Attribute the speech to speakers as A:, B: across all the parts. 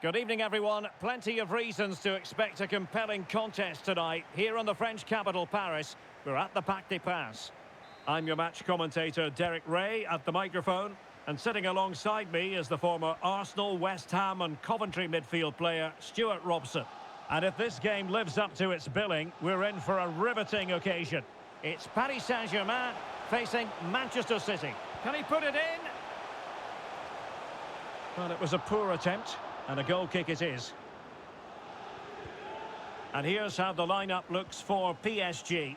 A: Good evening, everyone. Plenty of reasons to expect a compelling contest tonight here in the French capital, Paris. We're at the Parc des Princes. I'm your match commentator, Derek Ray, at the microphone. And sitting alongside me is the former Arsenal, West Ham and Coventry midfield player, Stuart Robson. And if this game lives up to its billing, we're in for a riveting occasion. It's Paris Saint-Germain facing Manchester City. Can he put it in? Well, it was a poor attempt, and a goal kick it is. And here's how the lineup looks for PSG.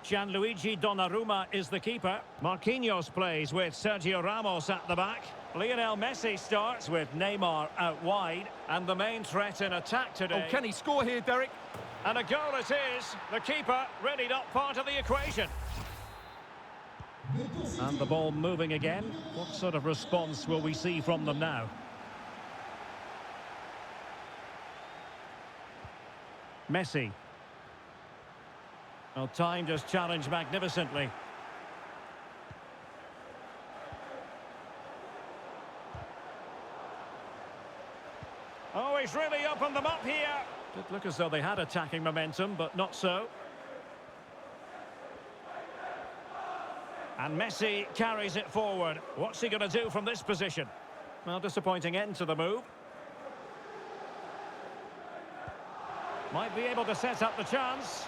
A: Gianluigi Donnarumma is the keeper. Marquinhos plays with Sergio Ramos at the back. Lionel Messi starts with Neymar out wide. And the main threat in attack today.
B: Oh, can he score here, Derek?
A: And a goal it is. The keeper really not part of the equation. And the ball moving again. What sort of response will we see from them now? Messi. Well, timed his challenge magnificently. Oh, he's really opened them up here. Did look as though they had attacking momentum, but not so. And Messi carries it forward. What's he going to do from this position? Well, disappointing end to the move. Might be able to set up the chance.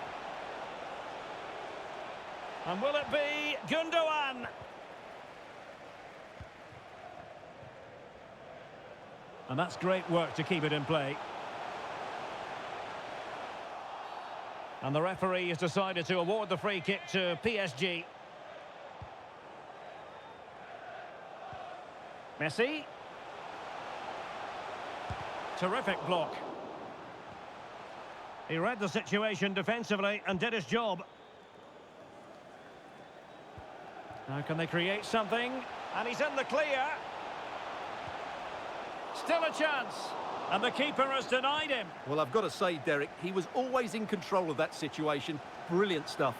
A: And will it be Gundogan? And that's great work to keep it in play. And the referee has decided to award the free kick to PSG. Messi. Terrific block. He read the situation defensively and did his job. Now can they create something? And he's in the clear. Still a chance. And the keeper has denied him.
B: Well, I've got to say, Derek, he was always in control of that situation. Brilliant stuff.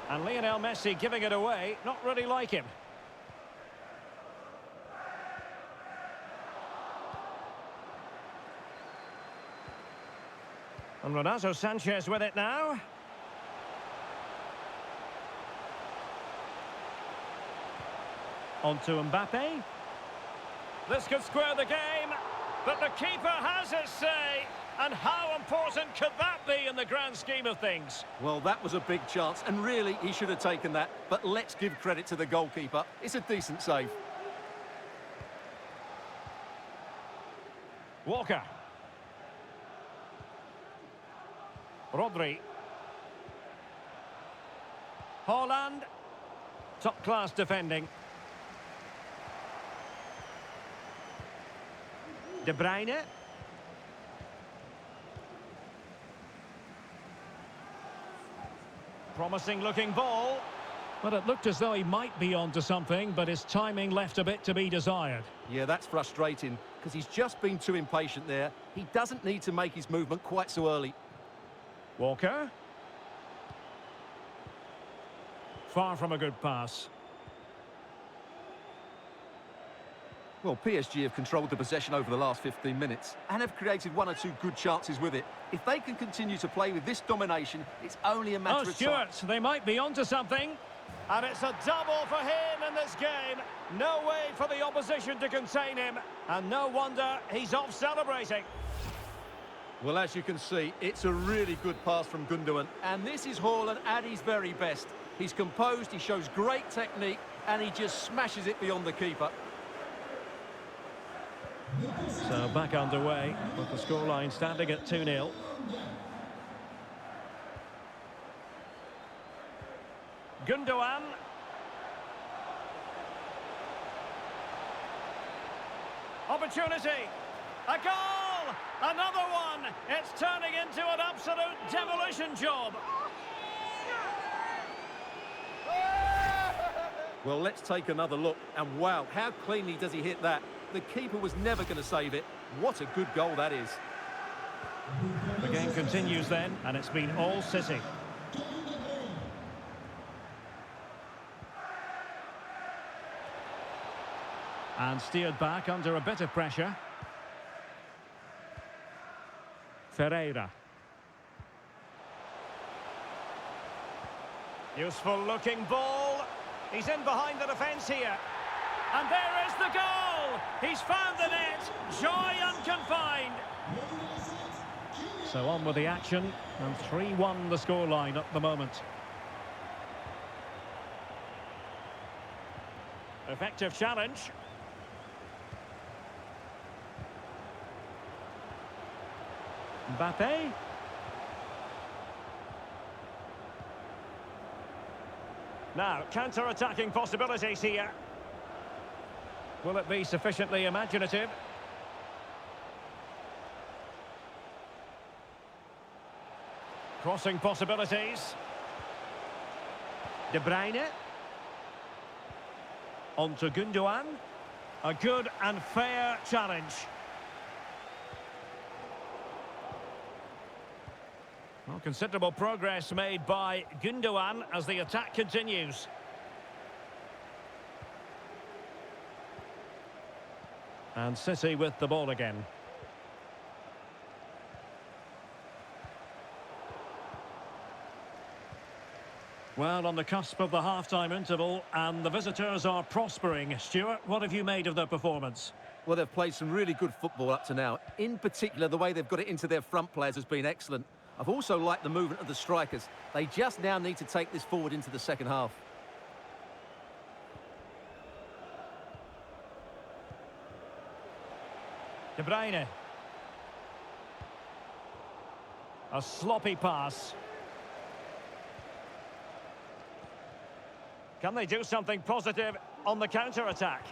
A: And Lionel Messi giving it away. Not really like him. And Renato Sanchez with it now. On to Mbappe. This could square the game, but the keeper has his say. And how important could that be in the grand scheme of things?
B: Well, that was a big chance, and really, he should have taken that. But let's give credit to the goalkeeper. It's a decent save.
A: Walker. Rodri. Haaland. Top-class defending. De Bruyne. Promising looking ball. But it looked as though he might be onto something, but his timing left a bit to be desired.
B: Yeah, that's frustrating, because he's just been too impatient there. He doesn't need to make his movement quite so early.
A: Walker. Far from a good pass.
B: Well, PSG have controlled the possession over the last 15 minutes and have created one or two good chances with it. If they can continue to play with this domination, it's only a matter of time.
A: Stuart, they might be onto something. And it's a double for him in this game. No way for the opposition to contain him. And no wonder he's off celebrating.
B: Well, as you can see, it's a really good pass from Gundogan. And this is Haaland at his very best. He's composed, he shows great technique, and he just smashes it beyond the keeper.
A: So back underway, with the scoreline standing at 2-0. Gundogan. Opportunity. A goal! Another one! It's turning into an absolute demolition job.
B: Well, let's take another look. And wow, how cleanly does he hit that? The keeper was never going to save it. What a good goal that is.
A: The game continues then, and it's been all City. And steered back under a bit of pressure. Ferreira. Useful looking ball. He's in behind the defence here. And there is the goal! He's found the net. Joy unconfined. So on with the action. And 3-1 the scoreline at the moment. Effective challenge. Mbappe. Now, counter-attacking possibilities here. Will it be sufficiently imaginative? Crossing possibilities. De Bruyne. On to Gundogan. A good and fair challenge. Well, considerable progress made by Gundogan as the attack continues. And City with the ball again. Well, on the cusp of the half-time interval, and the visitors are prospering. Stuart, what have you made of their performance?
B: Well, they've played some really good football up to now. In particular, the way they've got it into their front players has been excellent. I've also liked the movement of the strikers. They just now need to take this forward into the second half.
A: De Bruyne. A sloppy pass. Can they do something positive on the counter-attack?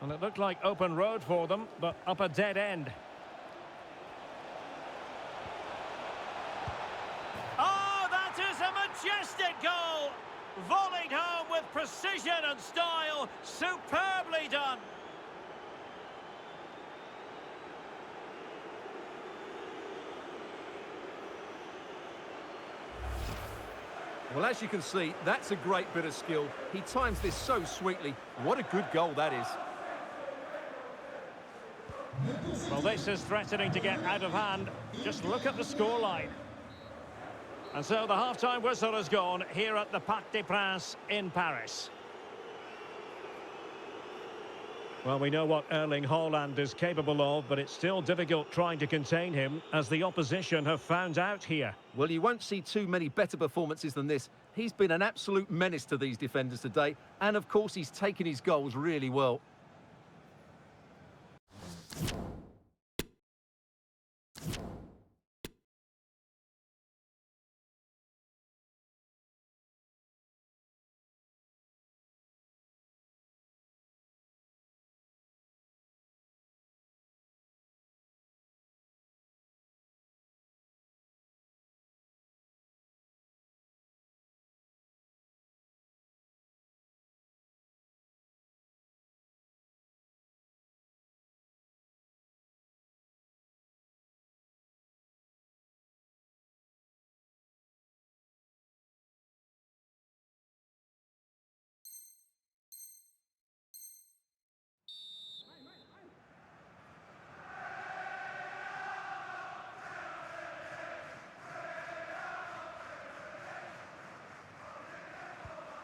A: And it looked like open road for them, but up a dead end. Oh, that is a majestic goal! Volleyed home with precision and style. Superbly done.
B: Well, as you can see, that's a great bit of skill. He times this so sweetly. What a good goal that is.
A: Well, this is threatening to get out of hand. Just look at the scoreline. And so the half-time whistle has gone here at the Parc des Princes in Paris. Well, we know what Erling Haaland is capable of, but it's still difficult trying to contain him, as the opposition have found out here.
B: Well, you won't see too many better performances than this. He's been an absolute menace to these defenders today, and of course he's taken his goals really well.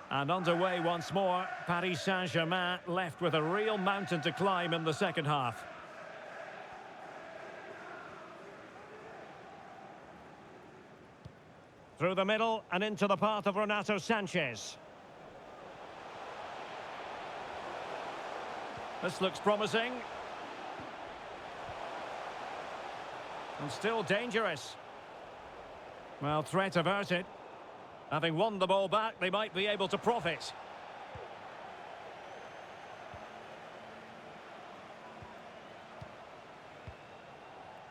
A: And underway once more, Paris Saint-Germain left with a real mountain to climb in the second half. Through the middle and into the path of Renato Sanchez. This looks promising. And still dangerous. Well, threat averted. Having won the ball back, they might be able to profit.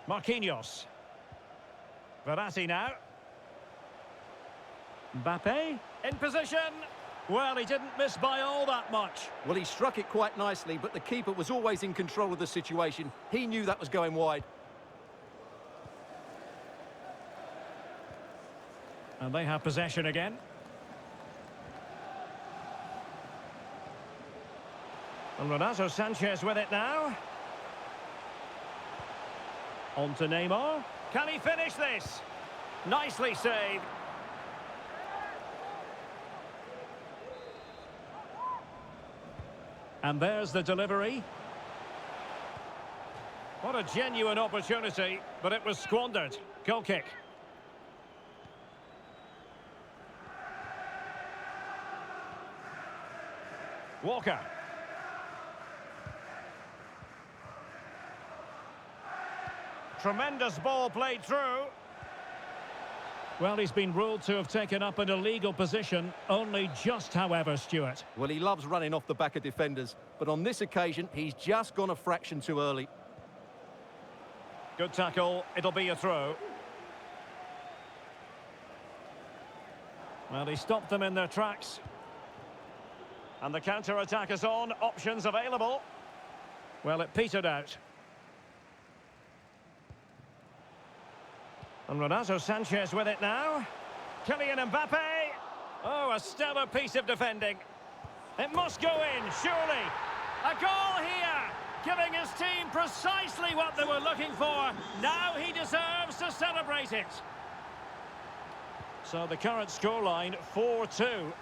A: Marquinhos. Verratti now. Mbappe in position. Well, he didn't miss by all that much.
B: Well, he struck it quite nicely, but the keeper was always in control of the situation. He knew that was going wide.
A: And they have possession again. And Renato Sanchez with it now. On to Neymar. Can he finish this? Nicely saved. And there's the delivery. What a genuine opportunity, but it was squandered. Goal kick. Walker. Tremendous ball played through. Well, he's been ruled to have taken up an illegal position, only just, however, Stuart.
B: Well, he loves running off the back of defenders, but on this occasion, he's just gone a fraction too early.
A: Good tackle, it'll be a throw. Well, he stopped them in their tracks. And the counter-attack is on, options available. Well, it petered out. And Renato Sanchez with it now. Kylian Mbappe. Oh, a stellar piece of defending. It must go in, surely. A goal here, giving his team precisely what they were looking for. Now he deserves to celebrate it. So the current scoreline, 4-2.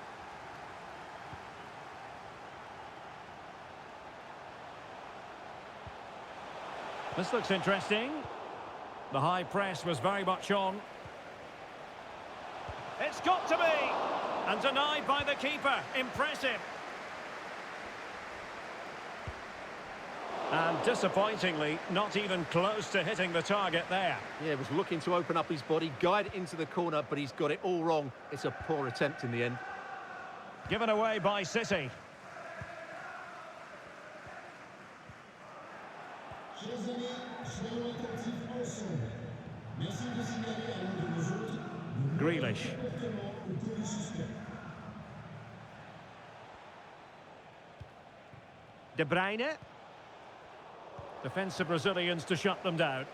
A: This looks interesting. The high press was very much on. It's got to be! And denied by the keeper. Impressive. And disappointingly, not even close to hitting the target there.
B: Yeah, was looking to open up his body, guide it into the corner, but he's got it all wrong. It's a poor attempt in the end.
A: Given away by City. Grealish. De Bruyne. Defensive Brazilians to shut them down.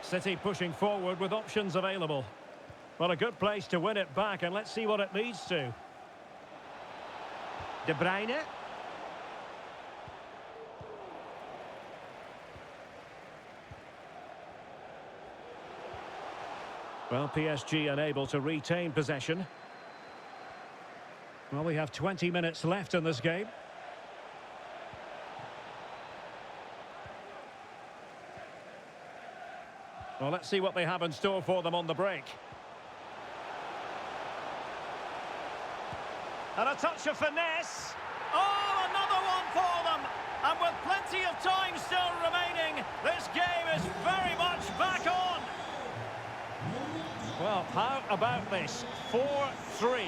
A: City pushing forward with options available. Well, a good place to win it back, and let's see what it leads to. De Bruyne. Well, PSG unable to retain possession. Well, we have 20 minutes left in this game. Well, let's see what they have in store for them on the break. And a touch of finesse. Oh, another one for them. And with plenty of time still remaining, this game is very much back on. Well, how about this? 4-3.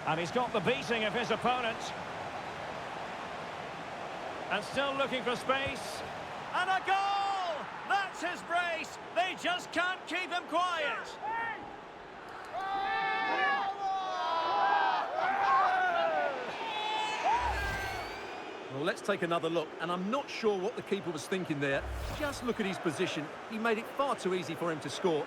A: And he's got the beating of his opponent. And still looking for space. And a goal! That's his brace. They just can't keep him quiet.
B: Well, let's take another look, and I'm not sure what the keeper was thinking there. Just look at his position. He made it far too easy for him to score.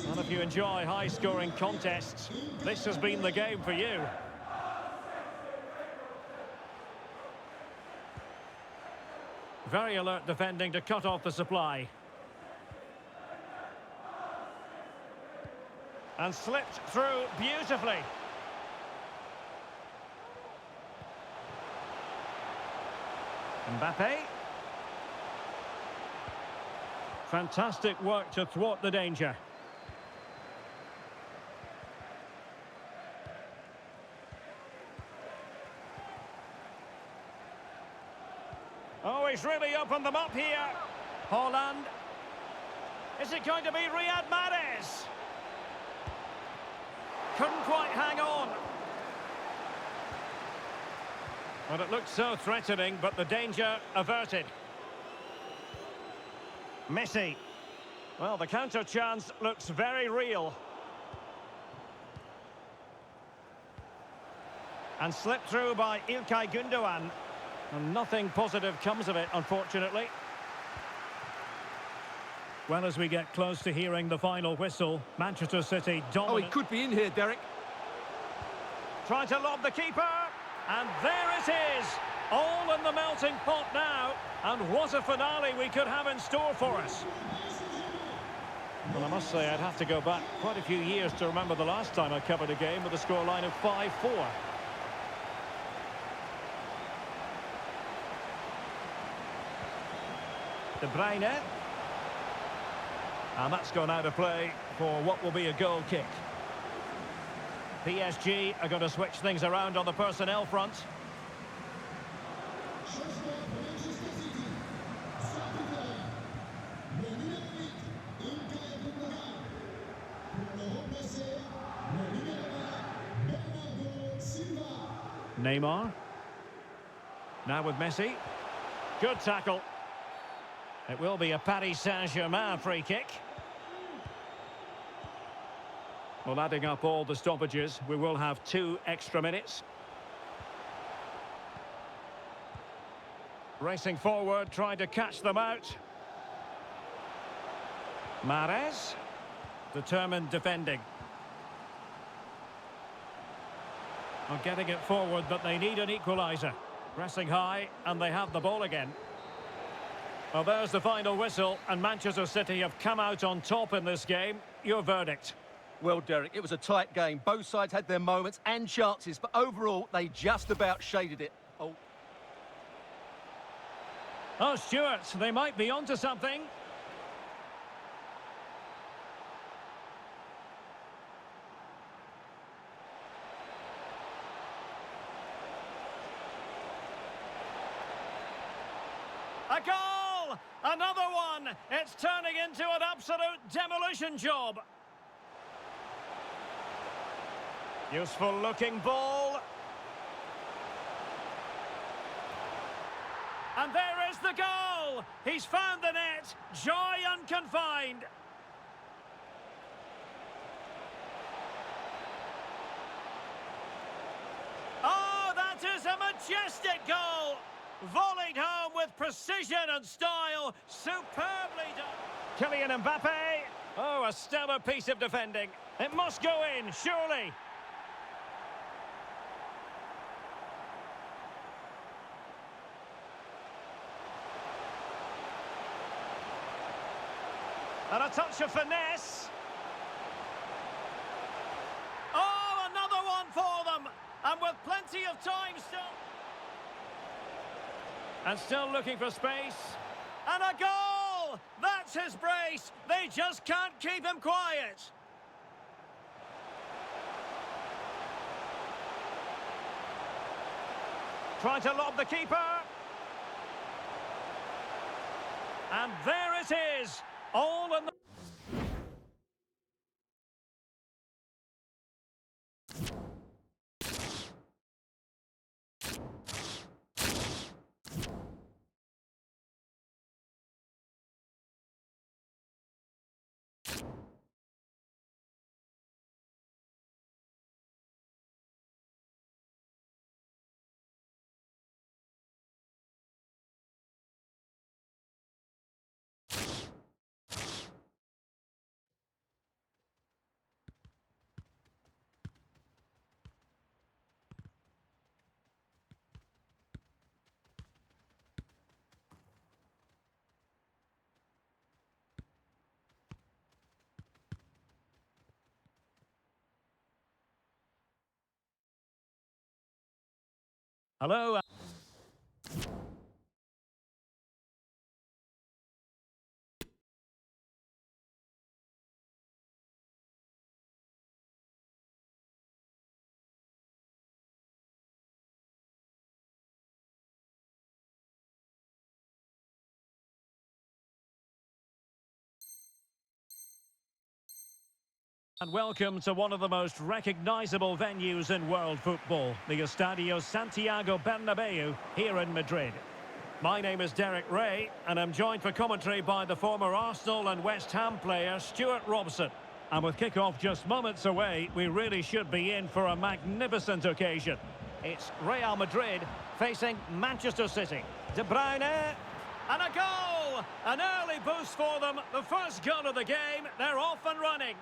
A: And if you enjoy high-scoring contests, this has been the game for you. Very alert defending to cut off the supply. And slipped through beautifully. Mbappe. Fantastic work to thwart the danger. Oh, he's really opened them up here. Haaland. Is it going to be Riyad Mahrez? Couldn't quite hang on. Well, it looked so threatening, but the danger averted. Messi. Well, the counter chance looks very real. And slipped through by İlkay Gündoğan. And nothing positive comes of it, unfortunately. Well, as we get close to hearing the final whistle, Manchester City dominant.
B: Oh, he could be in here, Derek.
A: Trying to lob the keeper. And there it is. All in the melting pot now. And what a finale we could have in store for us. Well, I must say, I'd have to go back quite a few years to remember the last time I covered a game with a scoreline of 5-4. De Bruyne. And that's gone out of play for what will be a goal kick. PSG are going to switch things around on the personnel front. Neymar. Now with Messi. Good tackle. It will be a Paris Saint-Germain free kick. Well, adding up all the stoppages, we will have 2 extra minutes. Racing forward, trying to catch them out. Mahrez. Determined defending. Well, getting it forward, but they need an equaliser. Pressing high, and they have the ball again. Well, there's the final whistle, and Manchester City have come out on top in this game. Your verdict?
B: Well, Derek, it was a tight game. Both sides had their moments and chances, but overall, they just about shaded it.
A: Oh, Stuart, they might be onto something. A goal! Another one! It's turning into an absolute demolition job. Useful looking ball. And there is the goal! He's found the net. Joy unconfined. Oh, that is a majestic goal! Volleyed home with precision and style. Superbly done. Kylian Mbappe. Oh, a stellar piece of defending. It must go in, surely. And a touch of finesse. Oh, another one for them. And with plenty of time still. And still looking for space. And a goal! That's his brace. They just can't keep him quiet. Trying to lob the keeper. And there it is. All in the... Hello. And welcome to one of the most recognisable venues in world football, the Estadio Santiago Bernabeu here in Madrid. My name is Derek Ray, and I'm joined for commentary by the former Arsenal and West Ham player Stuart Robson. And with kick-off just moments away, we really should be in for a magnificent occasion. It's Real Madrid facing Manchester City. De Bruyne, and a goal! An early boost for them. The first goal of the game. They're off and running.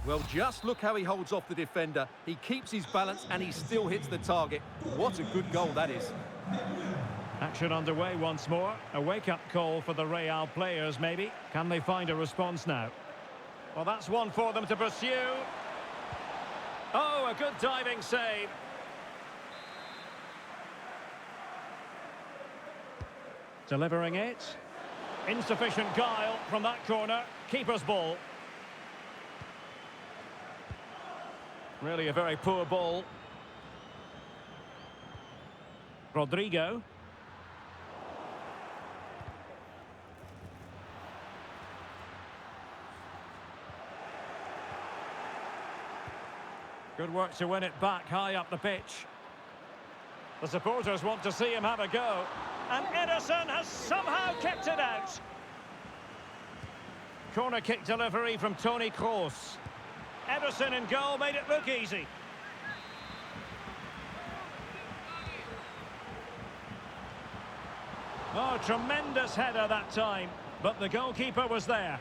B: Well, just look how he holds off the defender. He keeps his balance and he still hits the target. What a good goal that is.
A: Action underway once more. A wake-up call for the Real players, maybe. Can they find a response now? Well, that's one for them to pursue. Oh, a good diving save. Delivering it. Insufficient guile from that corner. Keeper's ball. Really a very poor ball. Rodrigo. Good work to win it back high up the pitch. The supporters want to see him have a go. And Ederson has somehow kept it out. Corner kick delivery from Toni Kroos. Ederson in goal made it look easy. Oh, tremendous header that time. But the goalkeeper was there.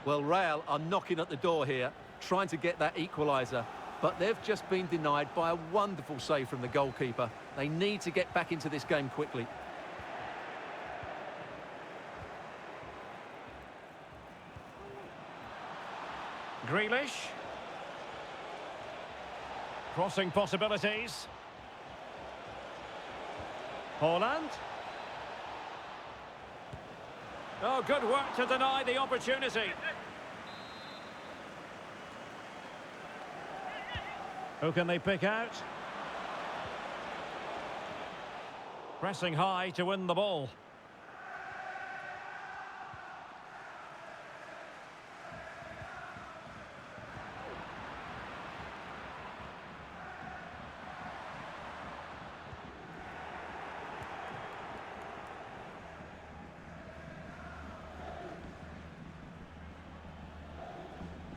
B: Well, Real are knocking at the door here, trying to get that equaliser. But they've just been denied by a wonderful save from the goalkeeper. They need to get back into this game quickly.
A: Grealish. Crossing possibilities. Haaland. Oh, good work to deny the opportunity. Who can they pick out? Pressing high to win the ball.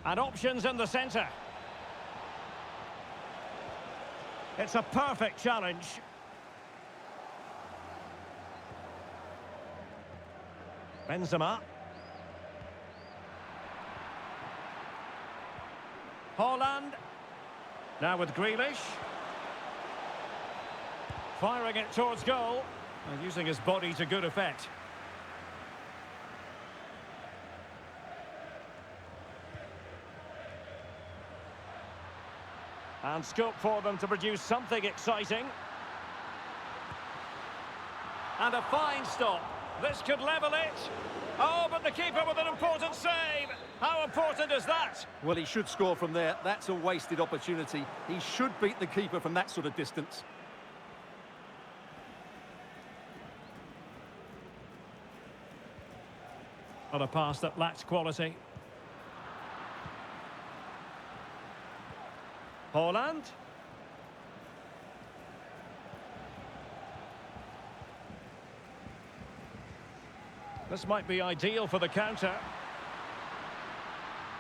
A: And options in the centre. It's a perfect challenge. Benzema. Haaland. Now with Grealish. Firing it towards goal. And using his body to good effect. And scope for them to produce something exciting. And a fine stop. This could level it. Oh, but the keeper with an important save. How important is that?
B: Well, he should score from there. That's a wasted opportunity. He should beat the keeper from that sort of distance.
A: On a pass that lacks quality. Haaland. This might be ideal for the counter.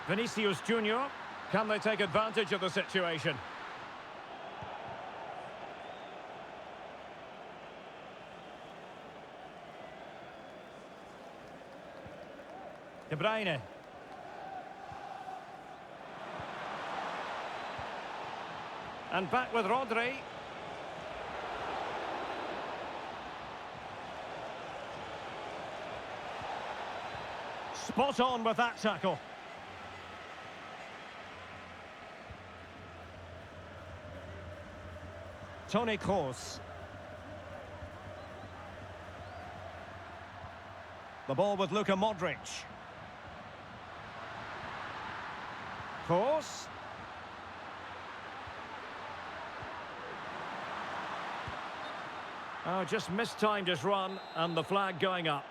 A: Vinicius Junior. Can they take advantage of the situation? De Bruyne. And back with Rodri. Spot on with that tackle. Toni Kroos. The ball with Luka Modric. Kroos. Oh, just mistimed his run, and the flag going up.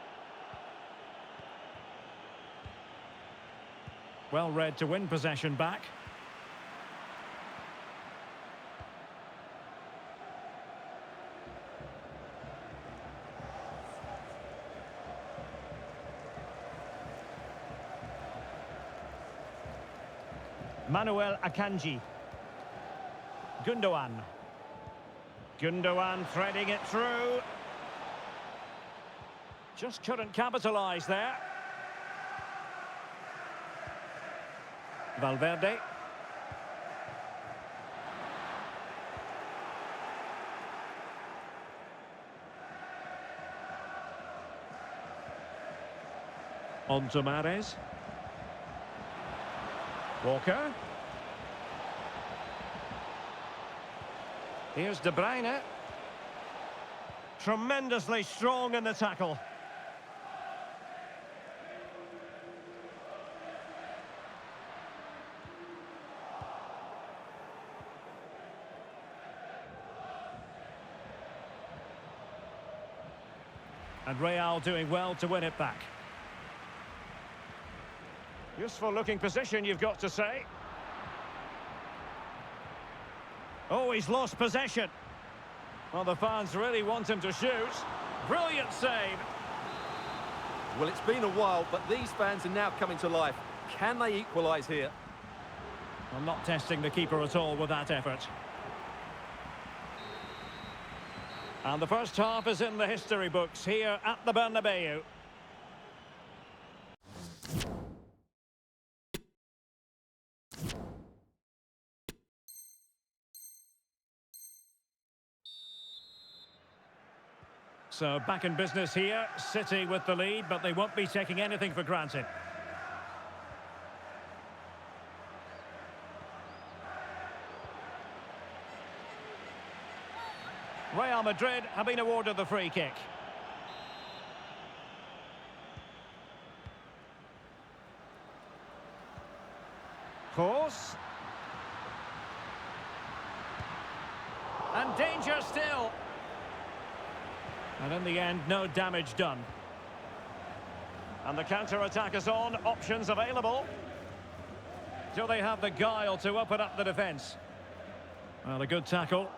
A: Well read to win possession back. Manuel Akanji. Gundogan. Gundogan threading it through. Just couldn't capitalise there. Valverde. On to Mahrez. Walker. Here's De Bruyne. Tremendously strong in the tackle. And Real doing well to win it back. Useful looking position, you've got to say. Oh, he's lost possession. Well, the fans really want him to shoot. Brilliant save.
B: Well, it's been a while, but these fans are now coming to life. Can they equalise here?
A: I'm not testing the keeper at all with that effort. And the first half is in the history books here at the Bernabeu. So back in business here, City with the lead, but they won't be taking anything for granted. Real Madrid have been awarded the free kick. Course. And danger still. And in the end, no damage done. And the counter-attack is on, options available. Do they have the guile to open up the defence? Well, a good tackle.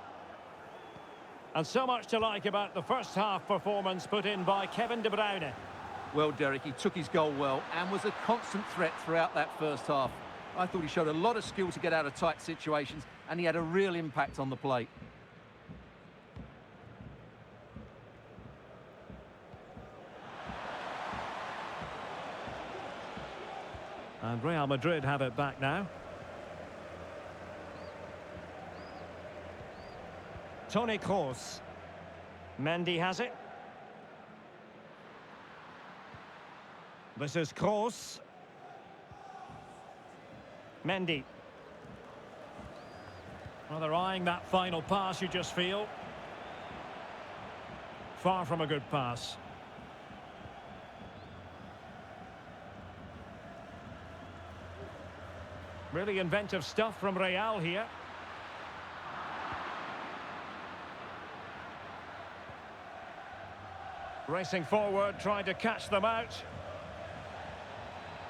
A: And so much to like about the first half performance put in by Kevin De Bruyne.
B: Well, Derek, he took his goal well and was a constant threat throughout that first half. I thought he showed a lot of skill to get out of tight situations, and he had a real impact on the plate.
A: And Real Madrid have it back now. Toni Kroos. Mendy has it. This is Kroos. Mendy. Well, they're eyeing that final pass, you just feel. Far from a good pass. Really inventive stuff from Real here. Racing forward, trying to catch them out.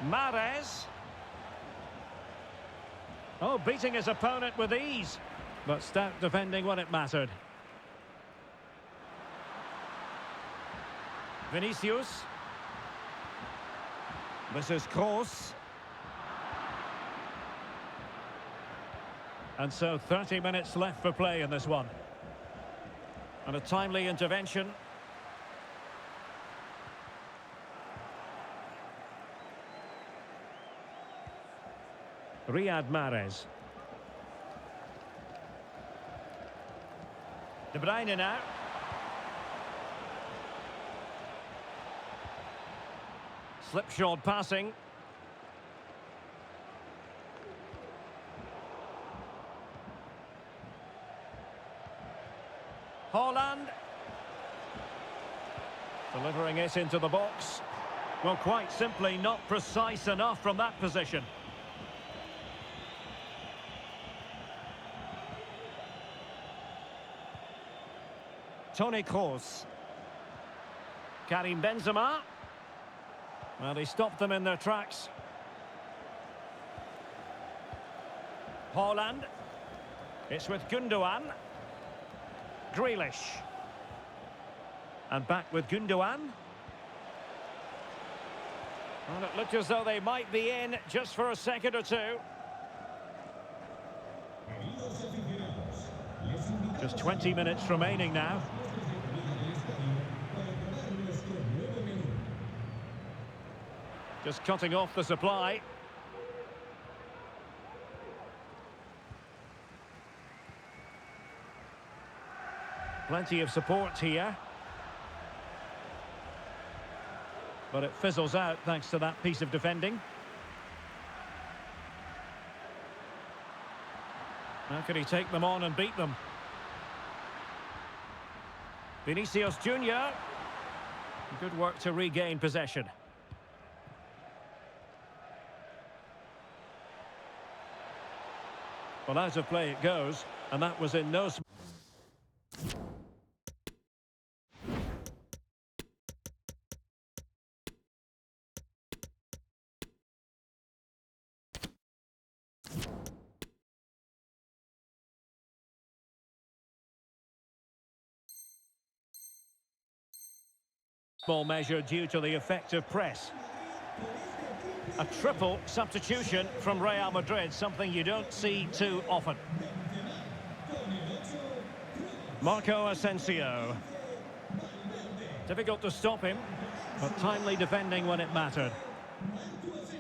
A: Mahrez. Oh, beating his opponent with ease. But stout defending when it mattered. Vinicius. This is Kroos. And so 30 minutes left for play in this one. And a timely intervention. Riyad Mahrez. De Bruyne now. Slipshod passing. Haaland. Delivering it into the box. Well, quite simply not precise enough from that position. Toni Kroos. Karim Benzema. Well, he stopped them in their tracks. Haaland. It's with Gundogan. Grealish. And back with Gundogan. Well, it looked as though they might be in just for a second or two. Just 20 minutes remaining now. Just cutting off the supply. Plenty of support here. But it fizzles out thanks to that piece of defending. How can he take them on and beat them? Vinicius Junior. Good work to regain possession. Well, out of play it goes, and that was in no... small measure due to the effective press. A triple substitution from Real Madrid, something you don't see too often. Marco Asensio. Difficult to stop him, but timely defending when it mattered.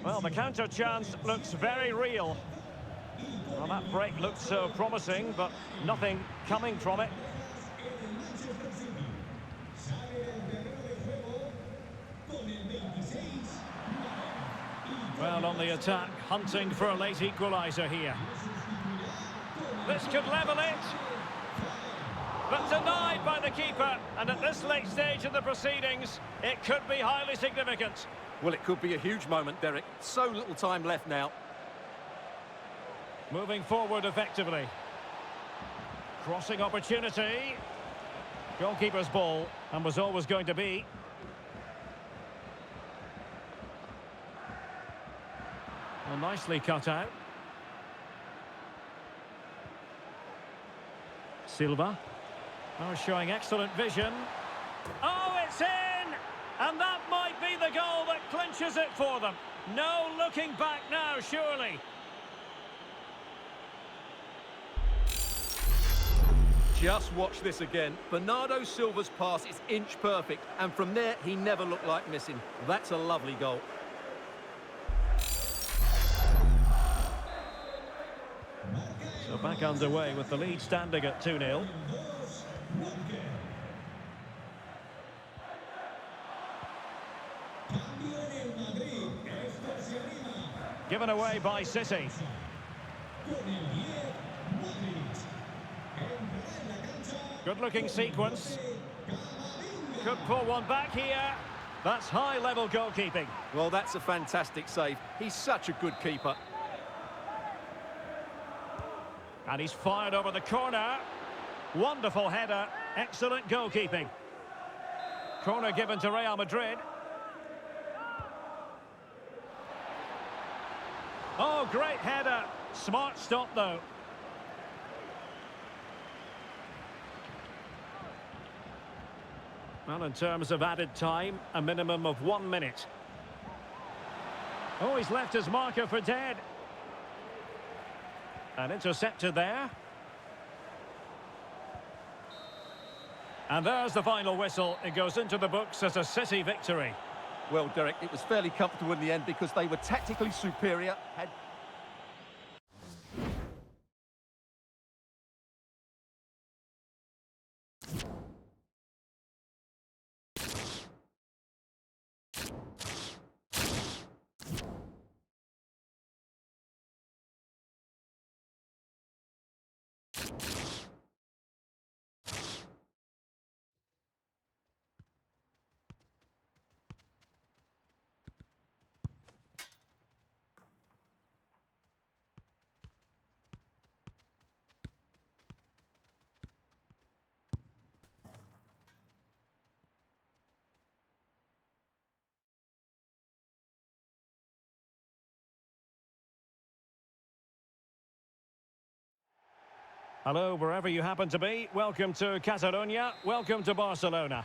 A: Well, the counter chance looks very real. Well, that break looked so promising, but nothing coming from it. Well, on the attack, hunting for a late equaliser here. This could level it. But denied by the keeper. And at this late stage in the proceedings, it could be highly significant.
B: Well, it could be a huge moment, Derek. So little time left now.
A: Moving forward effectively. Crossing opportunity. Goalkeeper's ball, and was always going to be. Well, nicely cut out. Silva. Oh, showing excellent vision. Oh, it's in! And that might be the goal that clinches it for them. No looking back now, surely.
B: Just watch this again. Bernardo Silva's pass is inch perfect, and from there, he never looked like missing. That's a lovely goal.
A: So back underway with the lead standing at 2-0. Given away by City. Good-looking sequence. Could pull one back here. That's high-level goalkeeping.
B: Well, that's a fantastic save. He's such a good keeper.
A: And he's fired over the corner. Wonderful header. Excellent goalkeeping. Corner given to Real Madrid. Oh, great header. Smart stop, though. Well, in terms of added time, a minimum of 1 minute. Oh, he's left his marker for dead. And intercepted there. And there's the final whistle. It goes into the books as a City victory.
B: Well, Derek, it was fairly comfortable in the end because they were tactically superior.
A: Hello, wherever you happen to be. Welcome to Catalonia. Welcome to Barcelona.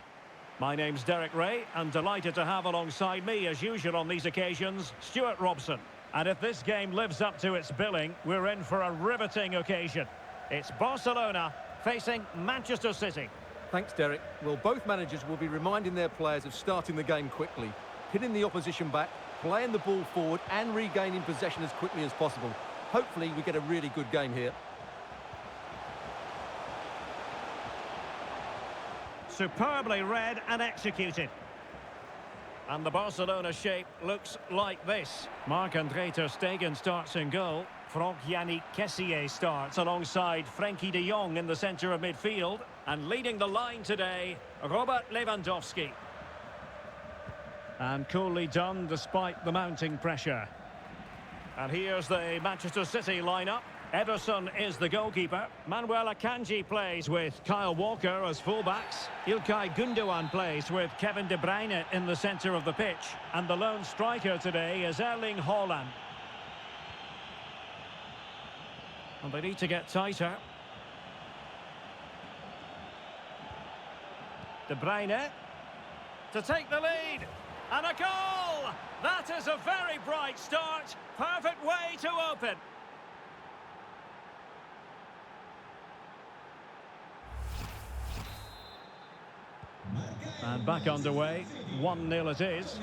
A: My name's Derek Ray, and delighted to have alongside me, as usual on these occasions, Stuart Robson. And if this game lives up to its billing, we're in for a riveting occasion. It's Barcelona facing Manchester City.
B: Thanks, Derek. Well, both managers will be reminding their players of starting the game quickly, hitting the opposition back, playing the ball forward and regaining possession as quickly as possible. Hopefully we get a really good game here.
A: Superbly read and executed. And the Barcelona shape looks like this. Marc-André ter Stegen starts in goal. Franck-Yannick Kessié starts alongside Frenkie de Jong in the centre of midfield. And leading the line today, Robert Lewandowski. And coolly done despite the mounting pressure. And here's the Manchester City lineup. Ederson is the goalkeeper. Manuel Akanji plays with Kyle Walker as fullbacks. Ilkay Gundogan plays with Kevin De Bruyne in the centre of the pitch. And the lone striker today is Erling Haaland. And they need to get tighter. De Bruyne to take the lead. And a goal! That is a very bright start. Perfect way to open. And back underway, 1-0 it is.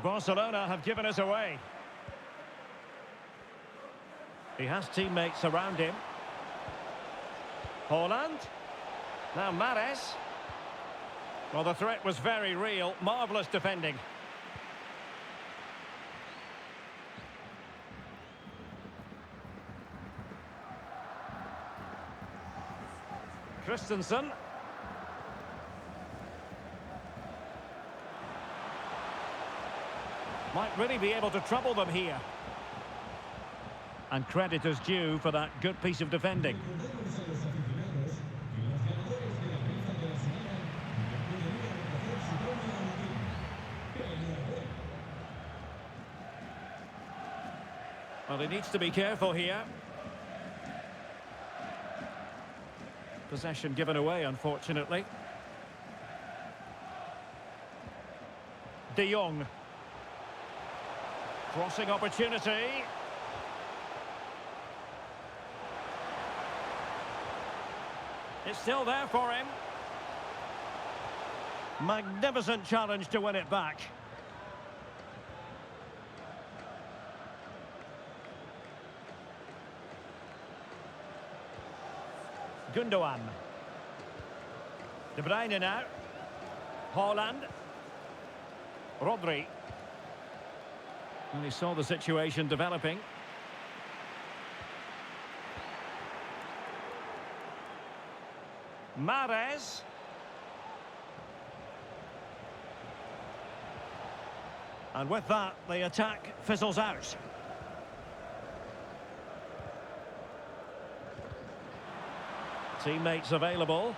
A: Barcelona have given us away. He has teammates around him. Haaland. Now Mahrez. Well, the threat was very real. Marvellous defending. Christensen. Might really be able to trouble them here. And credit is due for that good piece of defending. Well, he needs to be careful here. Possession given away, unfortunately. De Jong. Crossing opportunity. It's still there for him. Magnificent challenge to win it back. Gundogan. De Bruyne now. Haaland. Rodri. And he saw the situation developing. Mahrez. And with that, the attack fizzles out. Teammates available.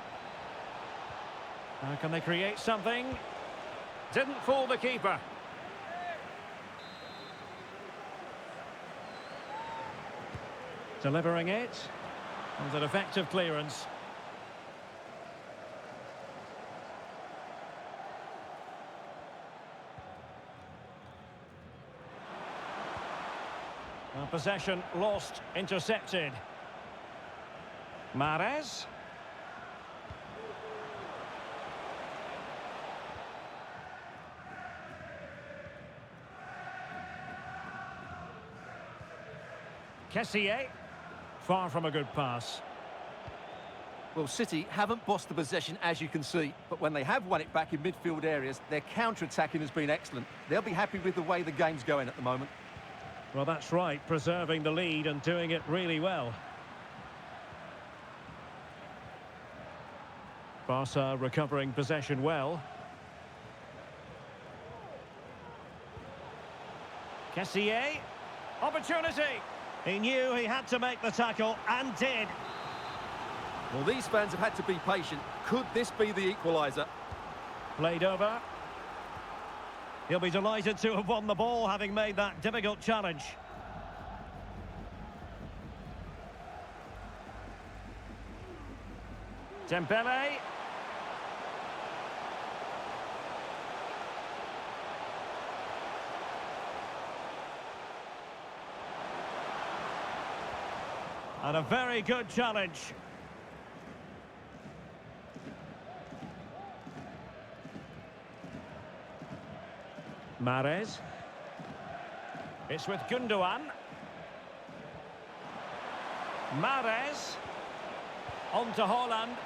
A: Now can they create something? Didn't fool the keeper. Delivering it. And an effective clearance. And possession lost, intercepted. Mahrez. Kessié. Far from a good pass.
B: Well, City haven't bossed the possession, as you can see, but when they have won it back in midfield areas, their counter-attacking has been excellent. They'll be happy with the way the game's going at the moment.
A: Well, that's right, preserving the lead and doing it really well. Barca recovering possession well. Kessié. Opportunity. He knew he had to make the tackle and did.
B: Well, these fans have had to be patient. Could this be the equaliser?
A: Played over. He'll be delighted to have won the ball, having made that difficult challenge. Dembele. And a very good challenge. Mahrez. It's with Gundogan. Mahrez. On to Haaland.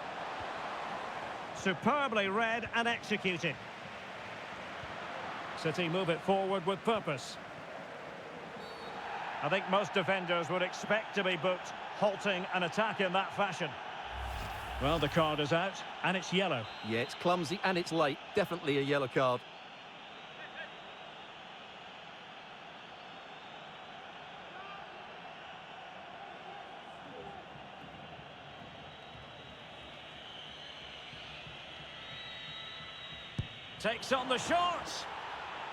A: Superbly read and executed. City move it forward with purpose. I think most defenders would expect to be booked, halting an attack in that fashion. Well, the card is out, and it's yellow.
B: Yeah, it's clumsy and it's late. Definitely a yellow card.
A: Takes on the shot.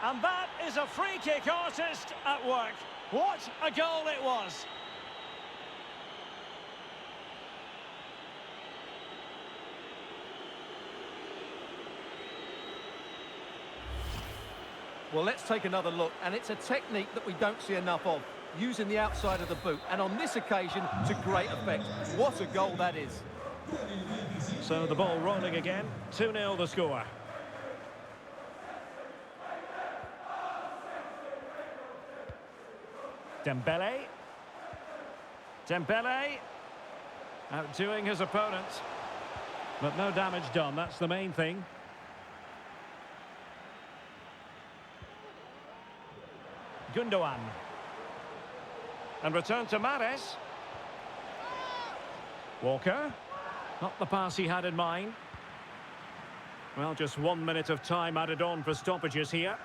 A: And that is a free kick artist at work. What a goal it was.
B: Well, let's take another look, and it's a technique that we don't see enough of, using the outside of the boot, and on this occasion, to great effect. What a goal that is.
A: So the ball rolling again, 2-0 the score. Dembele. Dembele. Outdoing his opponent. But no damage done, that's the main thing. Gundogan. And return to Mahrez. Walker. Not the pass he had in mind. Well, just 1 minute of time added on for stoppages here.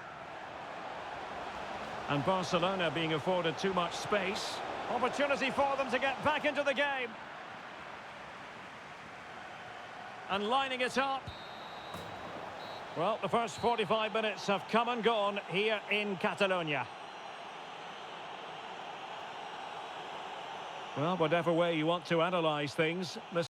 A: And Barcelona being afforded too much space. Opportunity for them to get back into the game. And lining it up. Well, the first 45 minutes have come and gone here in Catalonia. Well, whatever way you want to analyse things, this...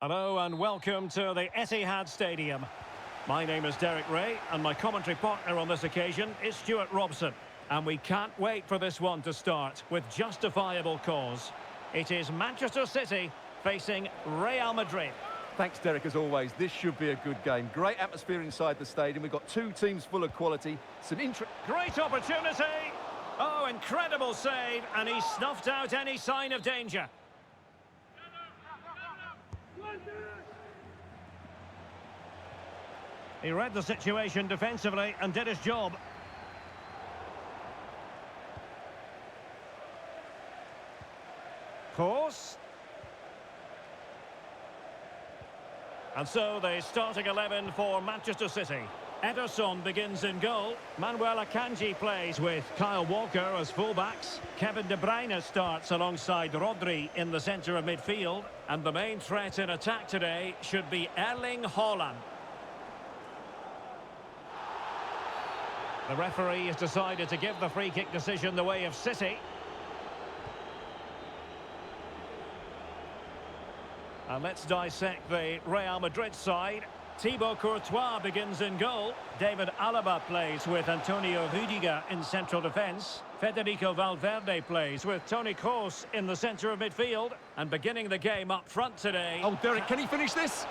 A: Hello and welcome to the Etihad Stadium. My name is Derek Ray and my commentary partner on this occasion is Stuart Robson. And we can't wait for this one to start with justifiable cause. It is Manchester City facing Real Madrid.
B: Thanks, Derek, as always. This should be a good game. Great atmosphere inside the stadium. We've got two teams full of quality.
A: Great opportunity. Oh, incredible save. And he snuffed out any sign of danger. He read the situation defensively and did his job. Course. And so the starting 11 for Manchester City. Ederson begins in goal. Manuel Akanji plays with Kyle Walker as fullbacks. Kevin De Bruyne starts alongside Rodri in the centre of midfield. And the main threat in attack today should be Erling Haaland. The referee has decided to give the free kick decision the way of City. And let's dissect the Real Madrid side. Thibaut Courtois begins in goal. David Alaba plays with Antonio Rüdiger in central defence. Federico Valverde plays with Toni Kroos in the centre of midfield. And beginning the game up front today...
B: Oh, Derek, can he finish this?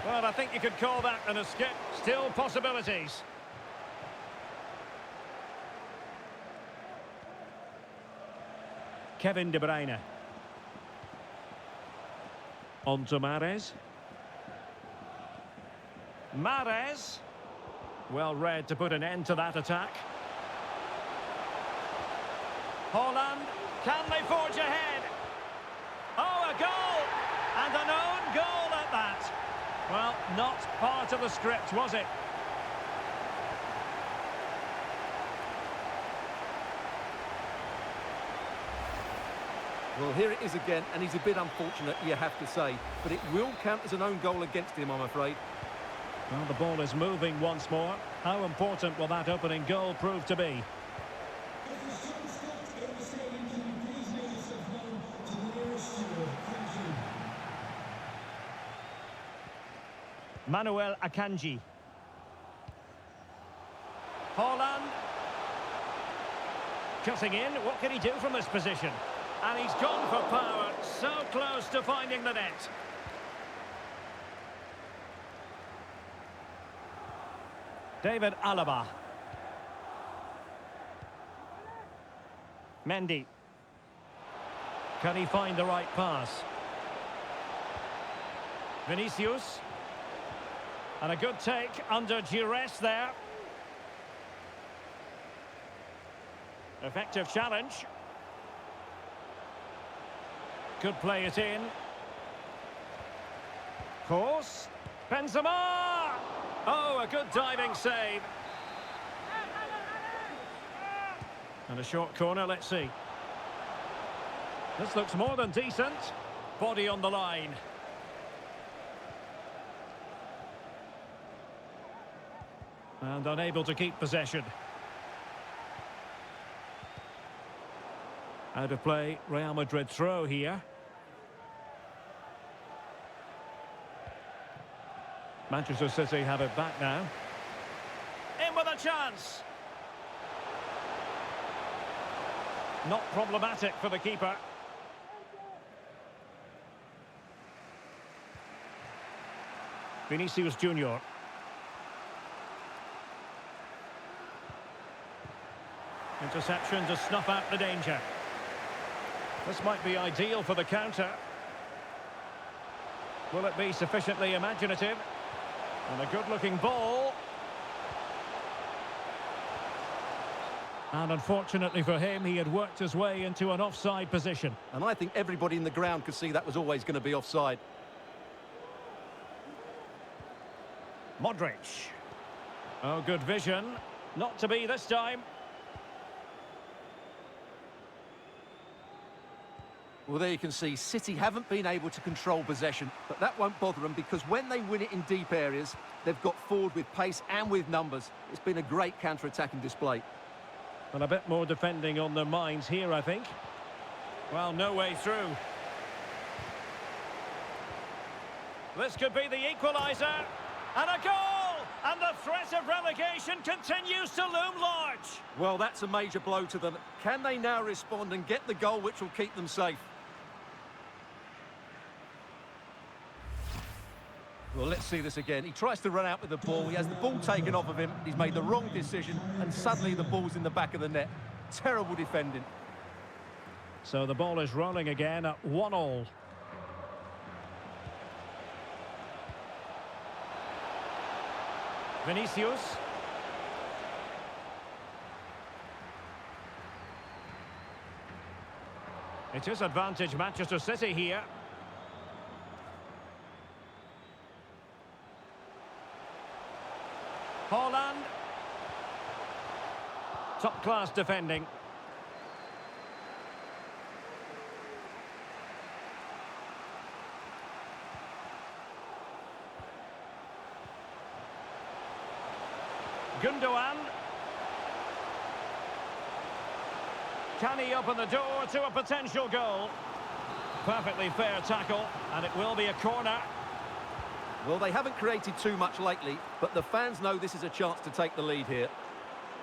A: Well, I think you could call that an escape. Still possibilities. Kevin De Bruyne. On to Mahrez. Mahrez. Well read to put an end to that attack. Haaland. Can they forge ahead? Oh, a goal! And an own goal at that. Well, not part of the script, was it?
B: Well, here it is again, and he's a bit unfortunate, you have to say. But it will count as an own goal against him, I'm afraid.
A: Well, the ball is moving once more. How important will that opening goal prove to be? Manuel Akanji. Haaland. Cutting in, what can he do from this position? And he's gone for power, so close to finding the net. David Alaba. Mendy. Can he find the right pass? Vinicius. And a good take under duress there. Effective challenge. Could play it in. Kroos. Benzema! Oh, a good diving save. And a short corner, let's see. This looks more than decent. Body on the line. And unable to keep possession. Out of play, Real Madrid throw here. Manchester City have it back now. In with a chance. Not problematic for the keeper. Vinicius Junior. Interception to snuff out the danger. This might be ideal for the counter. Will it be sufficiently imaginative? And a good-looking ball. And unfortunately for him, he had worked his way into an offside position.
B: And I think everybody in the ground could see that was always going to be offside.
A: Modric. Oh, good vision. Not to be this time.
B: Well, there you can see, City haven't been able to control possession, but that won't bother them because when they win it in deep areas, they've got forward with pace and with numbers. It's been a great counter-attacking display.
A: And a bit more defending on their minds here, I think. Well, no way through. This could be the equaliser. And a goal! And the threat of relegation continues to loom large.
B: Well, that's a major blow to them. Can they now respond and get the goal which will keep them safe? Well, let's see this again. He tries to run out with the ball. He has the ball taken off of him. He's made the wrong decision, and suddenly the ball's in the back of the net. Terrible defending.
A: So the ball is rolling again at 1-1. Vinicius. It is advantage Manchester City here. Haaland. Top-class defending. Gundogan. Can he open the door to a potential goal? Perfectly fair tackle, and it will be a corner.
B: Well, they haven't created too much lately, but the fans know this is a chance to take the lead here.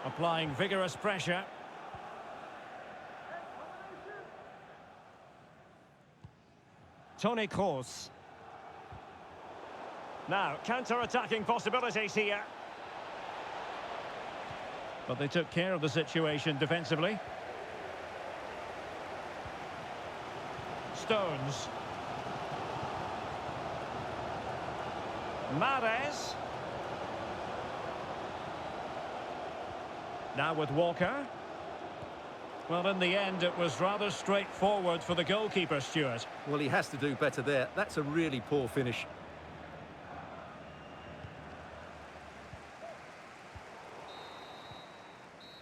A: Applying vigorous pressure. Toni Kroos. Now, counter-attacking possibilities here. But they took care of the situation defensively. Stones. Mahrez. Now with Walker. Well, in the end, it was rather straightforward for the goalkeeper, Stuart.
B: Well, he has to do better there. That's a really poor finish.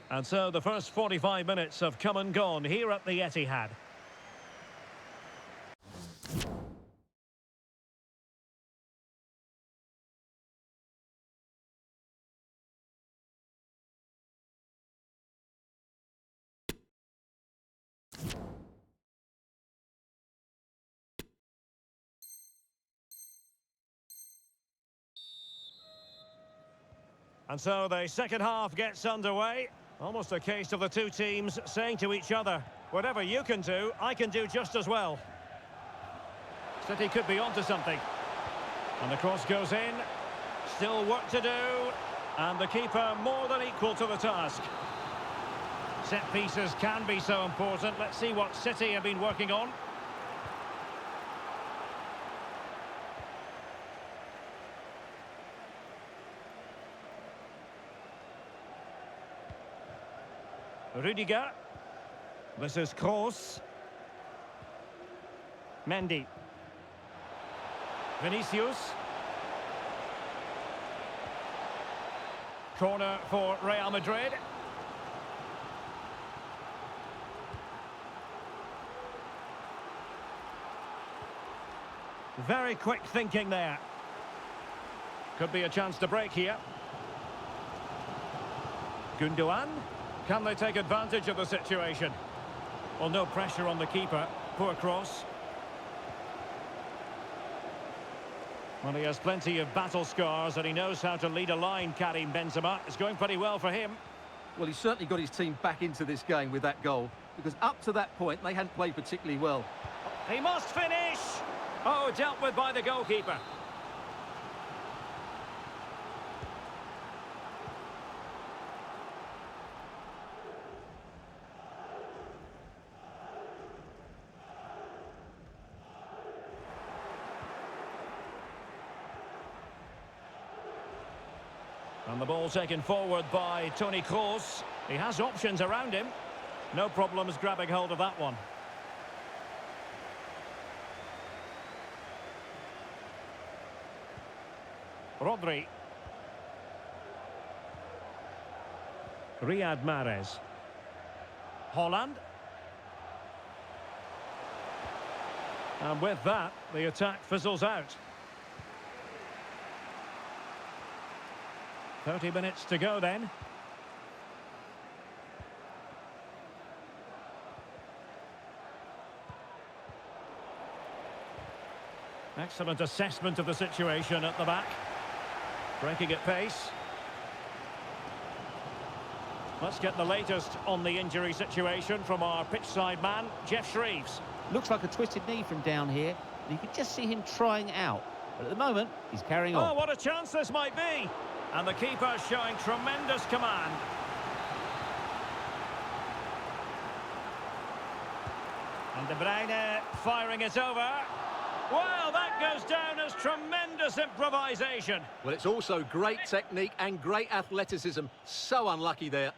A: And so the first 45 minutes have come and gone here at the Etihad. And so the second half gets underway. Almost a case of the two teams saying to each other, whatever you can do, I can do just as well. City could be onto something. And the cross goes in. Still work to do. And the keeper more than equal to the task. Set pieces can be so important. Let's see what City have been working on. Rudiger. This is Kroos. Mendy. Vinicius. Corner for Real Madrid. Very quick thinking there. Could be a chance to break here. Gundogan. Can they take advantage of the situation? Well, no pressure on the keeper. Poor cross. Well, he has plenty of battle scars and he knows how to lead a line, Karim Benzema. It's going pretty well for him.
B: Well, he's certainly got his team back into this game with that goal, because up to that point, they hadn't played particularly well.
A: He must finish! Oh, dealt with by the goalkeeper. And the ball taken forward by Toni Kroos. He has options around him. No problems grabbing hold of that one. Rodri. Riyad Mahrez. Holland. And with that, the attack fizzles out. 30 minutes to go then. Excellent assessment of the situation at the back. Breaking at pace. Let's get the latest on the injury situation from our pitchside man, Jeff Shreves.
C: Looks like a twisted knee from down here, and you can just see him trying out. But at the moment, he's carrying on.
A: Oh, what a chance this might be! And the keeper showing tremendous command. And De Bruyne firing it over. Well, that goes down as tremendous improvisation.
B: Well, it's also great technique and great athleticism. So unlucky there.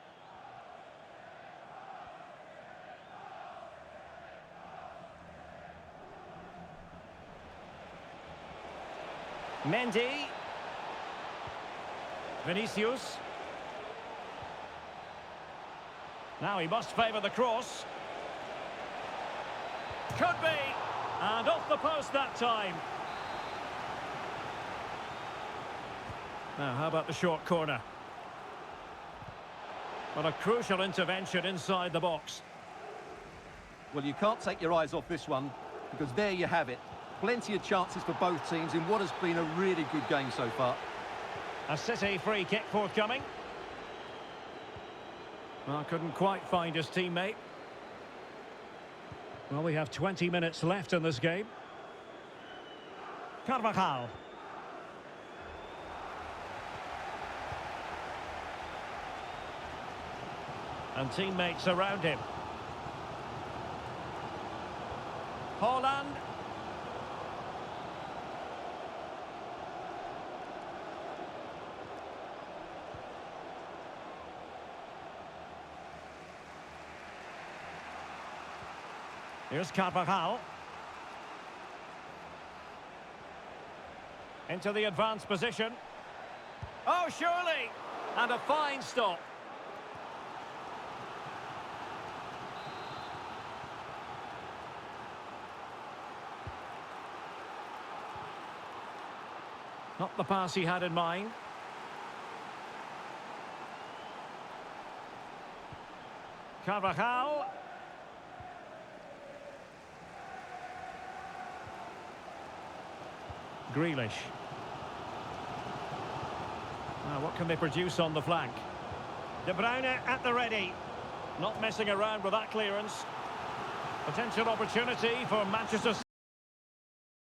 A: Mendy. Vinicius. Now he must favour the cross. Could be. And off the post that time. Now, how about the short corner? Well, a crucial intervention inside the box.
D: Well, you can't take your eyes off this one, because there you have it. Plenty of chances for both teams in what has been a really good game so far.
A: A City free kick forthcoming. Well, couldn't quite find his teammate. Well, we have 20 minutes left in this game. Carvajal. And teammates around him. Holland. Here's Carvajal. Into the advanced position. Oh, surely! And a fine stop. Not the pass he had in mind. Carvajal. Grealish. Now, what can they produce on the flank? De Bruyne at the ready. Not messing around with that clearance. Potential opportunity for Manchester City.